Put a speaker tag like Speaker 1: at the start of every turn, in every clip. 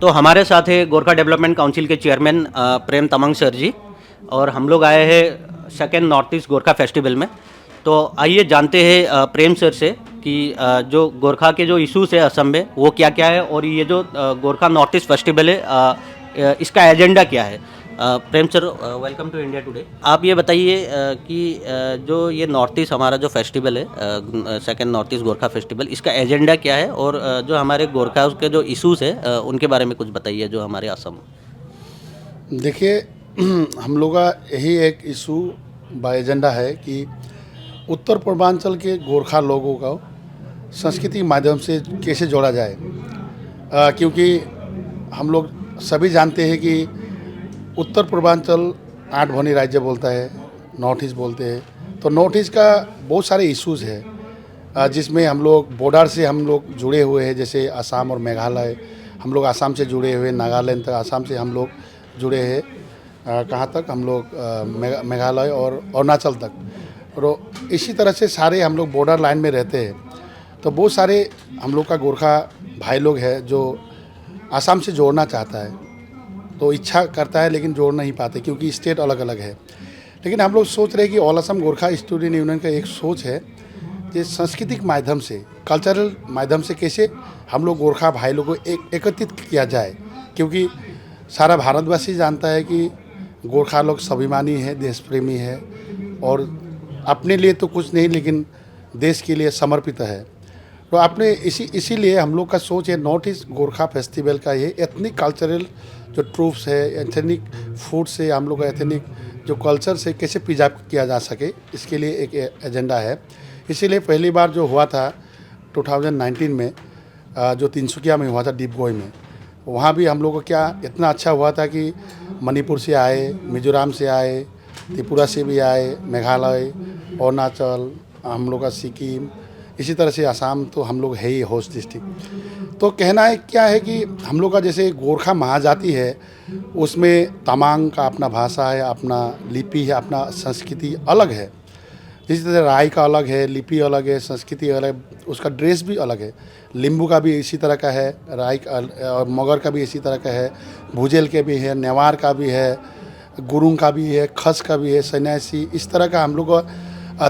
Speaker 1: तो हमारे साथ है गोरखा डेवलपमेंट काउंसिल के चेयरमैन प्रेम तमंग सर जी, और हम लोग आए हैं second north east Gorkha festival में। तो आइए जानते हैं प्रेम सर से कि जो गोरखा के जो इश्यूज है असम में वो क्या क्या है, और ये जो गोरखा नॉर्थ ईस्ट फेस्टिवल है इसका एजेंडा क्या है। Prem sir, welcome to India Today. आप ये बताइए कि जो ये नॉर्थ ईस्ट हमारा जो फेस्टिवल है second north east Gorkha festival, इसका एजेंडा क्या है, और जो हमारे गोरखा के जो इश्यूज है उनके बारे में कुछ बताइए जो हमारे असम।
Speaker 2: देखिए, हम लोग का यही एक इशू बा एजेंडा है कि उत्तर पूर्वांचल के गोरखा लोगों को संस्कृति के माध्यम से कैसे जोड़ा जाए। क्योंकि हम लोग सभी जानते हैं कि उत्तर पूर्वांचल 8 भौनी राज्य बोलता है, नॉर्थ ईस्ट बोलते हैं। तो नॉर्थ ईस्ट का बहुत सारे इश्यूज़ है जिसमें हम लोग बॉर्डर से हम लोग जुड़े हुए हैं, जैसे असम और मेघालय। हम लोग असम से जुड़े हुए, नागालैंड तक असम से हम लोग जुड़े हैं। कहाँ तक हम लोग मेघालय और अरुणाचल तक। और इसी तरह से सारे हम लोग बॉर्डर लाइन में रहते हैं। तो बहुत सारे हम लोग का गोरखा भाई लोग हैं जो असम से जोड़ना चाहता है, तो इच्छा करता है लेकिन जोड़ नहीं पाते क्योंकि स्टेट अलग अलग है। लेकिन हम लोग सोच रहे हैं कि all Assam Gorkha student union का एक सोच है कि सांस्कृतिक माध्यम से, कल्चरल माध्यम से कैसे हम लोग गोरखा भाई लोगों को एकत्रित किया जाए। क्योंकि सारा भारतवासी जानता है कि गोरखा लोग स्वाभिमानी है, देश प्रेमी है, और अपने लिए तो कुछ नहीं लेकिन देश के लिए समर्पित है। तो आपने इसीलिए हम लोग का सोच है नॉर्थ ईस्ट गोरखा फेस्टिवल का ये एथनिक कल्चरल जो ट्रूप्स है, एथनिक फूड से, हम लोग का एथनिक जो कल्चर से कैसे प्रिजर्व किया जा सके, इसके लिए एक एजेंडा है। इसीलिए पहली बार जो हुआ था 2019 में, जो तिनसुकिया में हुआ था, डिपगोई में, वहाँ भी हम लोग को क्या इतना अच्छा हुआ था कि मणिपुर से आए, मिजोरम से आए, त्रिपुरा से भी आए, मेघालय, अरुणाचल, हम लोग का सिक्किम, इसी तरह से आसाम, तो हम लोग है ही होस्ट डिस्ट्रिक्ट। तो कहना है क्या है कि हम लोग का जैसे गोरखा महाजाति है, उसमें तमांग का अपना भाषा है, अपना लिपि है, अपना संस्कृति अलग है। जिस तरह राय का अलग है, लिपि अलग है, संस्कृति अलग, उसका ड्रेस भी अलग है। लिम्बू का भी इसी तरह का है, राय और मगर का भी इसी तरह का है, भुजेल के भी है, नेवार का भी है, गुरुंग का भी है, खस का भी है, सन्यासी, इस तरह का हम लोग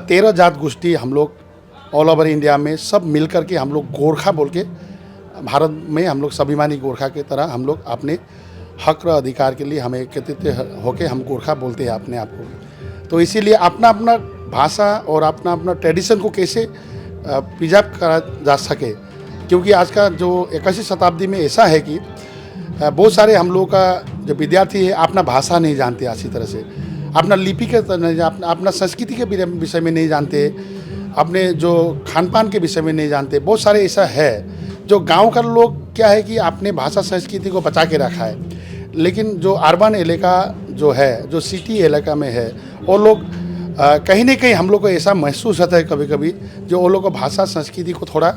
Speaker 2: 13 जात गोष्ठी हम लोग ऑल ओवर इंडिया में सब मिल कर के हम लोग गोरखा बोल के भारत में हम लोग स्वाभिमानी गोरखा की तरह हम लोग अपने हक और अधिकार के लिए हमें एकत्रित होके हम गोरखा बोलते हैं अपने आप को। तो इसीलिए अपना अपना भाषा और अपना अपना ट्रेडिशन को कैसे प्रिजर्व करा जा सके। क्योंकि आज का जो 21वीं शताब्दी में ऐसा है कि बहुत सारे हम लोग का जो विद्यार्थी है अपना भाषा नहीं जानते, अच्छी तरह से अपना लिपि के अपना संस्कृति के विषय में नहीं जानते, अपने जो खान पान के विषय में नहीं जानते। बहुत सारे ऐसा है जो गांव का लोग क्या है कि अपने भाषा संस्कृति को बचा के रखा है, लेकिन जो अर्बन इलाका जो है, जो सिटी इलाका में है, वो लोग कहीं ना कहीं हम लोग को ऐसा महसूस होता है कभी कभी जो वो लोग को भाषा संस्कृति को थोड़ा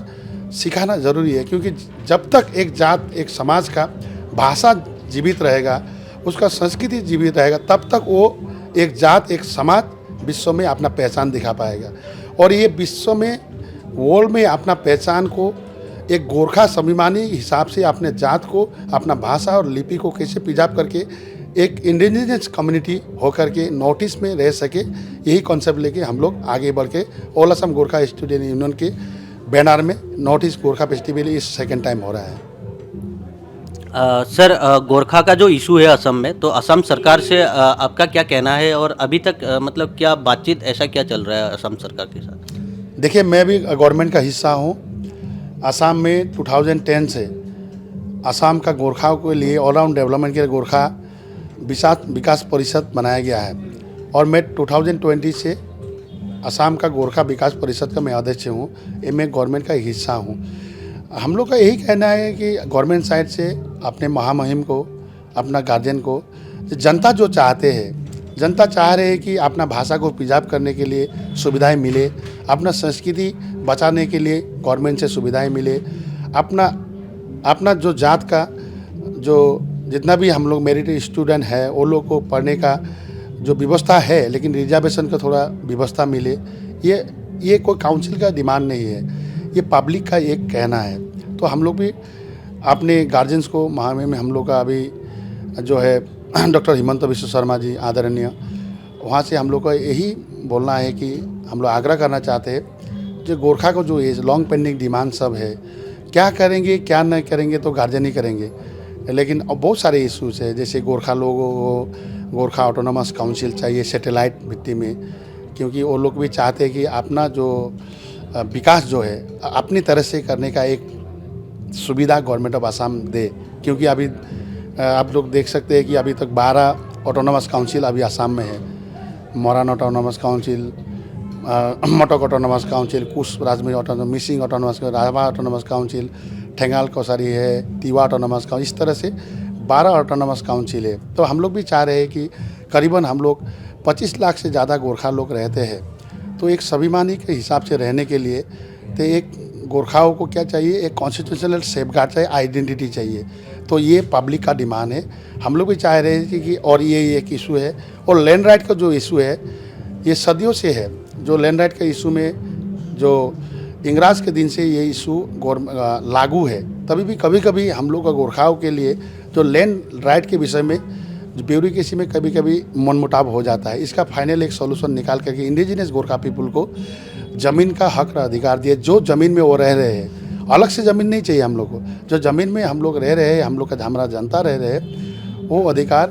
Speaker 2: सिखाना ज़रूरी है। क्योंकि जब तक एक जात, एक समाज का भाषा जीवित रहेगा, उसका संस्कृति जीवित रहेगा, तब तक वो एक जात, एक समाज विश्व में अपना पहचान दिखा पाएगा। और ये विश्व में, वर्ल्ड में अपना पहचान को एक गोरखा स्वाभिमानी हिसाब से अपने जात को, अपना भाषा और लिपि को कैसे प्रिजर्व करके एक इंडिजिनियस कम्युनिटी होकर के नॉर्थ ईस्ट में रह सके, यही कॉन्सेप्ट लेके हम लोग आगे बढ़ के all Assam Gorkha student union के बैनर में नॉर्थ ईस्ट गोरखा फेस्टिवल इस सेकेंड टाइम हो रहा है।
Speaker 1: सर, गोरखा का जो इशू है असम में, तो असम सरकार से आपका क्या कहना है, और अभी तक मतलब क्या बातचीत, ऐसा क्या चल रहा है असम सरकार के साथ?
Speaker 2: देखिए, मैं भी गवर्नमेंट का हिस्सा हूँ। असम में 2010 से असम का गोरखा के लिए ऑलराउंड डेवलपमेंट के लिए गोरखा विकास परिषद बनाया गया है, और मैं 2020 से असम का गोरखा विकास परिषद का मैं अध्यक्ष हूँ। ये मैं गवर्नमेंट का हिस्सा हूँ। हम लोग का यही कहना है कि गवर्नमेंट साइड से अपने महामहिम को, अपना गार्जियन को, जनता जो चाहते हैं, जनता चाह रहे हैं कि अपना भाषा को प्रिजर्व करने के लिए सुविधाएं मिले, अपना संस्कृति बचाने के लिए गवर्नमेंट से सुविधाएं मिले, अपना जो जात का जो जितना भी हम लोग मेरिट स्टूडेंट है वो लोग को पढ़ने का जो व्यवस्था है, लेकिन रिजर्वेशन का थोड़ा व्यवस्था मिले। ये कोई काउंसिल का डिमांड नहीं है, ये पब्लिक का एक कहना है। तो हम लोग भी अपने गार्जियंस को महामहिम में हम लोग का अभी जो है डॉक्टर हिमंत विश्व शर्मा जी आदरणीय, वहाँ से हम लोग का यही बोलना है कि हम लोग आग्रह करना चाहते हैं जो गोरखा को जो लॉन्ग पेंडिंग डिमांड सब है, क्या करेंगे क्या नहीं करेंगे तो गार्जियन ही करेंगे, लेकिन अब बहुत सारे इश्यूज है। जैसे गोरखा लोगों को गोरखा ऑटोनोमस काउंसिल चाहिए सैटेलाइट भित्ति में, क्योंकि वो लोग भी चाहते हैं कि अपना जो विकास जो है अपनी तरह से करने का एक सुविधा गवर्नमेंट ऑफ आसाम दे। क्योंकि अभी आप लोग देख सकते हैं कि अभी तक 12 ऑटोनोमस काउंसिल अभी आसाम में है। Moran autonomous council, Matak autonomous council, कुश राजमरी autonomous, Mising autonomous, Rabha autonomous council, Thengal Kachari है, तिवा ऑटोनोमस काउंसिल, इस तरह से 12 ऑटोनोमस काउंसिल है। तो हम लोग भी चाह रहे हैं कि करीबन हम लोग 25 लाख से ज़्यादा गोरखा लोग रहते हैं, तो एक स्वाभिमानी के हिसाब से रहने के लिए तो एक गोरखाओं को क्या चाहिए, एक कॉन्स्टिट्यूशनल सेफगार्ड चाहिए, आइडेंटिटी चाहिए। तो ये पब्लिक का डिमांड है। हम लोग भी चाह रहे हैं कि और ये एक इशू है। और लैंड राइट का जो इशू है ये सदियों से है। जो लैंड राइट के इशू में जो इंग्राज के दिन से ये इशू लागू है, तभी भी कभी कभी हम लोग का गोरखाओं के लिए जो लैंड राइट के विषय में ब्यूरोक्रेसी में कभी कभी मनमुटाव हो जाता है। इसका फाइनल एक सॉल्यूशन निकाल करके इंडिजिनस गोरखा पीपल को ज़मीन का हक अधिकार दिए। जो ज़मीन में वो रह रहे हैं, अलग से ज़मीन नहीं चाहिए हम लोग को, जो ज़मीन में हम लोग रह रहे हैं, हम लोग का हमारा जनता रह रहे हैं, वो अधिकार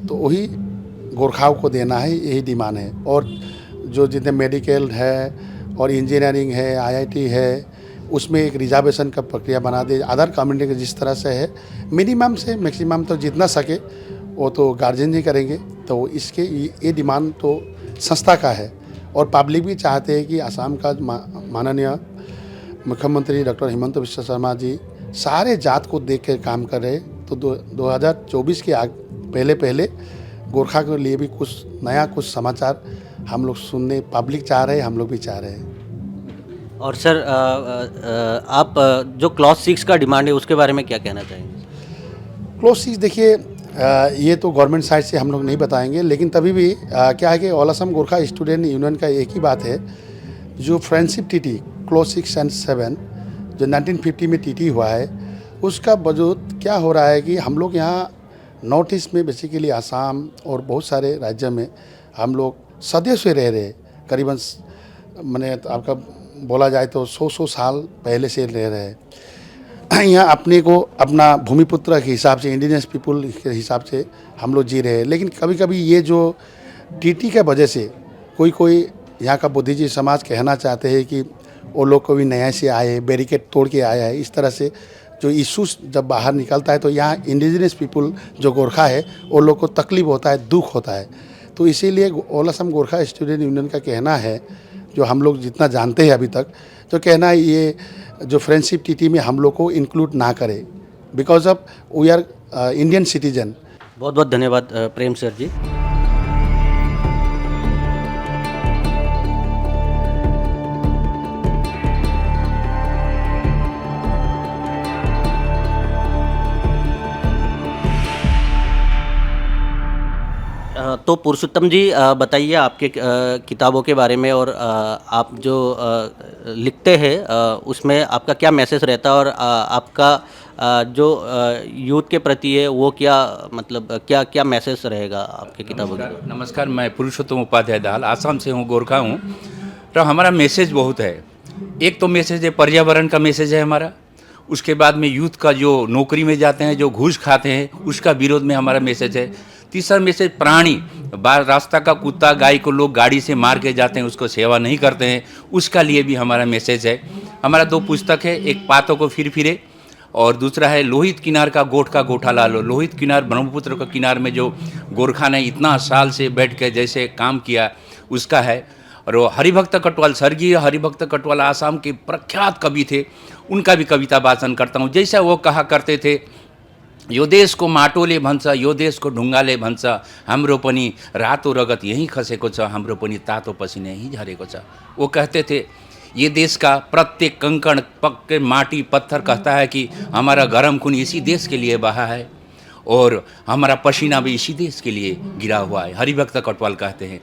Speaker 2: तो वही गोरखाओं को देना है, यही डिमांड है। और जो जितने मेडिकल है और इंजीनियरिंग है, आईआईटी है, उसमें एक रिजर्वेशन का प्रक्रिया बना दे। अदर कम्युनिटी के जिस तरह से है, मिनिमम से मैक्सिमम तो जितना सके वो तो गार्जियन ही करेंगे। तो इसके ये डिमांड तो संस्था का है। और पब्लिक भी चाहते हैं कि असम का माननीय मुख्यमंत्री डॉक्टर हिमंत विश्व शर्मा जी सारे जात को देख कर काम कर रहे। तो 2024 के पहले गोरखा के लिए भी कुछ नया कुछ समाचार हम लोग सुनने पब्लिक चाह रहे हैं, हम लोग भी चाह रहे हैं।
Speaker 1: और सर आप जो क्लॉज 6 का डिमांड है उसके बारे में क्या कहना चाहेंगे?
Speaker 2: क्लॉज 6 देखिए, ये तो गवर्नमेंट साइड से हम लोग नहीं बताएंगे, लेकिन तभी भी क्या है कि all Assam Gorkha student union का एक ही बात है, जो फ्रेंडशिप टीटी क्लॉज 6 और 7 जो 1950 में टीटी हुआ है, उसका वजूद क्या हो रहा है कि हम लोग यहाँ नॉर्थ ईस्ट में बेसिकली आसाम और बहुत सारे राज्य में हम लोग सदियों से रह रहे, करीबन मैंने आपका बोला जाए तो 100 साल पहले से रह रहे हैं। यहाँ अपने को अपना भूमिपुत्र के हिसाब से, इंडिजिनस पीपल के हिसाब से हम लोग जी रहे हैं। लेकिन कभी कभी ये जो टीटी के वजह से कोई यहाँ का बुद्धिजीवी समाज कहना चाहते हैं कि वो लोग को भी नया से आए, बैरिकेड तोड़ के आया है। इस तरह से जो इशूज़ जब बाहर निकलता है तो यहाँ इंडिजिनस पीपल जो गोरखा है वो लोग को तकलीफ होता है, दुख होता है। तो इसीलिए all Assam Gorkha student union का कहना है, जो हम लोग जितना जानते हैं अभी तक, तो कहना है ये जो फ्रेंडशिप टीटी में हम लोग को इंक्लूड ना करे, because of we are Indian citizen.
Speaker 1: बहुत बहुत धन्यवाद प्रेम सर जी। तो पुरुषोत्तम जी बताइए आपके किताबों के बारे में, और आप जो लिखते हैं उसमें आपका क्या मैसेज रहता है, और आपका जो यूथ के प्रति है वो क्या, मतलब क्या क्या मैसेज रहेगा आपके किताबों के?
Speaker 3: नमस्कार, मैं पुरुषोत्तम उपाध्याय दाल, आसाम से हूँ, गोरखा हूँ। तो हमारा मैसेज बहुत है। एक तो मैसेज है पर्यावरण का मैसेज है हमारा। उसके बाद में यूथ का जो नौकरी में जाते हैं, जो घूस खाते हैं, उसका विरोध में हमारा मैसेज है। तीसरा मैसेज प्राणी, रास्ता का कुत्ता गाय को लोग गाड़ी से मार के जाते हैं, उसको सेवा नहीं करते हैं, उसका लिए भी हमारा मैसेज है। हमारा 2 पुस्तक है, एक पातों को फिर फिरे और दूसरा है लोहित किनार का गोठ का गोठा लालो। लोहित किनार ब्रह्मपुत्र का किनार में जो गोरखा ने इतना साल से बैठ के जैसे काम किया उसका है। और वो हरिभक्त कटवाल, स्वर्गीय हरिभक्त कटवाल आसाम के प्रख्यात कवि थे, उनका भी कविता वाचन करता हूँ। जैसा वो कहा करते थे, यो देश को माटोले भन्छ, यो देश को ढुङ्गाले भन्छ, हाम्रो पनि रातो रगत यहीं खसेको छ, हाम्रो पनि तातो पसिना यहीं झरेको छ। वो कहते थे ये देश का प्रत्येक कंकड़ पक्के माटी पत्थर कहता है कि हमारा गर्म खून इसी देश के लिए बहा है और हमारा पसीना भी इसी देश के लिए गिरा हुआ है। हरिभक्त कटवाल कहते हैं।